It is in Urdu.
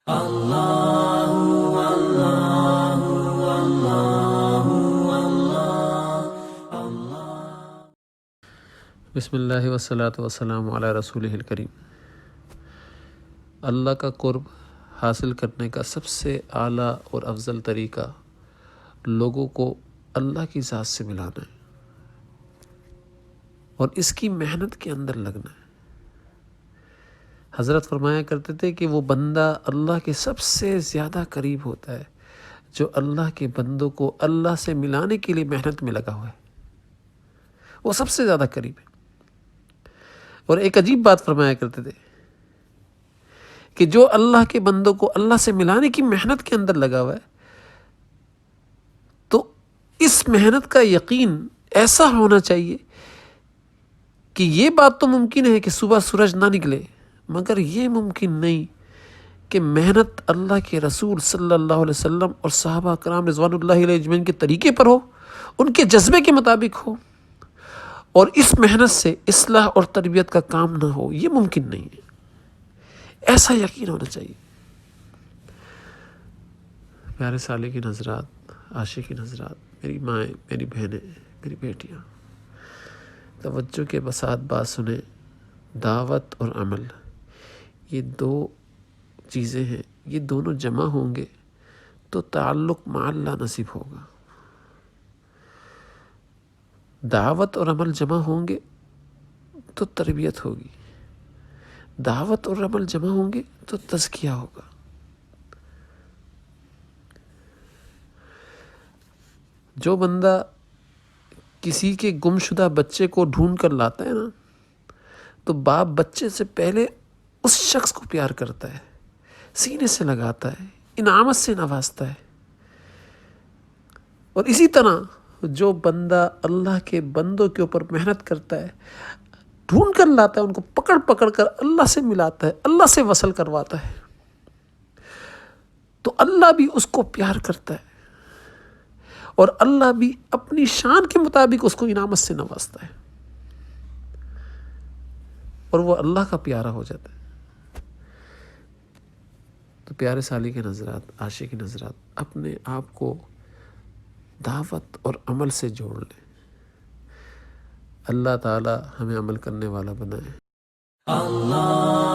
بسم اللہ والصلاۃ والسلام علی رسولہ الکریم۔ اللہ کا قرب حاصل کرنے کا سب سے اعلیٰ اور افضل طریقہ لوگوں کو اللہ کی ذات سے ملانا ہے اور اس کی محنت کے اندر لگنا ہے۔ حضرت فرمایا کرتے تھے کہ وہ بندہ اللہ کے سب سے زیادہ قریب ہوتا ہے جو اللہ کے بندوں کو اللہ سے ملانے کے لیے محنت میں لگا ہوا ہے، وہ سب سے زیادہ قریب ہے۔ اور ایک عجیب بات فرمایا کرتے تھے کہ جو اللہ کے بندوں کو اللہ سے ملانے کی محنت کے اندر لگا ہوا ہے، تو اس محنت کا یقین ایسا ہونا چاہیے کہ یہ بات تو ممکن ہے کہ صبح سورج نہ نکلے، مگر یہ ممکن نہیں کہ محنت اللہ کے رسول صلی اللہ علیہ وسلم اور صحابہ کرام رضوان اللہ علیہ اجمعین کے طریقے پر ہو، ان کے جذبے کے مطابق ہو، اور اس محنت سے اصلاح اور تربیت کا کام نہ ہو، یہ ممکن نہیں ہے۔ ایسا یقین ہونا چاہیے۔ پیارے سالے کی نظرات، عاشق کی نظرات، میری مائیں، میری بہنیں، میری بیٹیاں، توجہ کے بساط بات سنیں۔ دعوت اور عمل، یہ دو چیزیں ہیں، یہ دونوں جمع ہوں گے تو تعلق مع اللہ نصیب ہوگا۔ دعوت اور عمل جمع ہوں گے تو تربیت ہوگی، دعوت اور عمل جمع ہوں گے تو تزکیہ ہوگا۔ جو بندہ کسی کے گمشدہ بچے کو ڈھونڈ کر لاتا ہے نا، تو باپ بچے سے پہلے اس شخص کو پیار کرتا ہے، سینے سے لگاتا ہے، انعامت سے نوازتا ہے۔ اور اسی طرح جو بندہ اللہ کے بندوں کے اوپر محنت کرتا ہے، ڈھونڈ کر لاتا ہے، ان کو پکڑ پکڑ کر اللہ سے ملاتا ہے، اللہ سے وصل کرواتا ہے، تو اللہ بھی اس کو پیار کرتا ہے اور اللہ بھی اپنی شان کے مطابق اس کو انعامت سے نوازتا ہے، اور وہ اللہ کا پیارا ہو جاتا ہے۔ تو پیارے سالی کے نظرات، عاشق کی نظرات، اپنے آپ کو دعوت اور عمل سے جوڑ لیں۔ اللہ تعالی ہمیں عمل کرنے والا بنائے۔ اللہ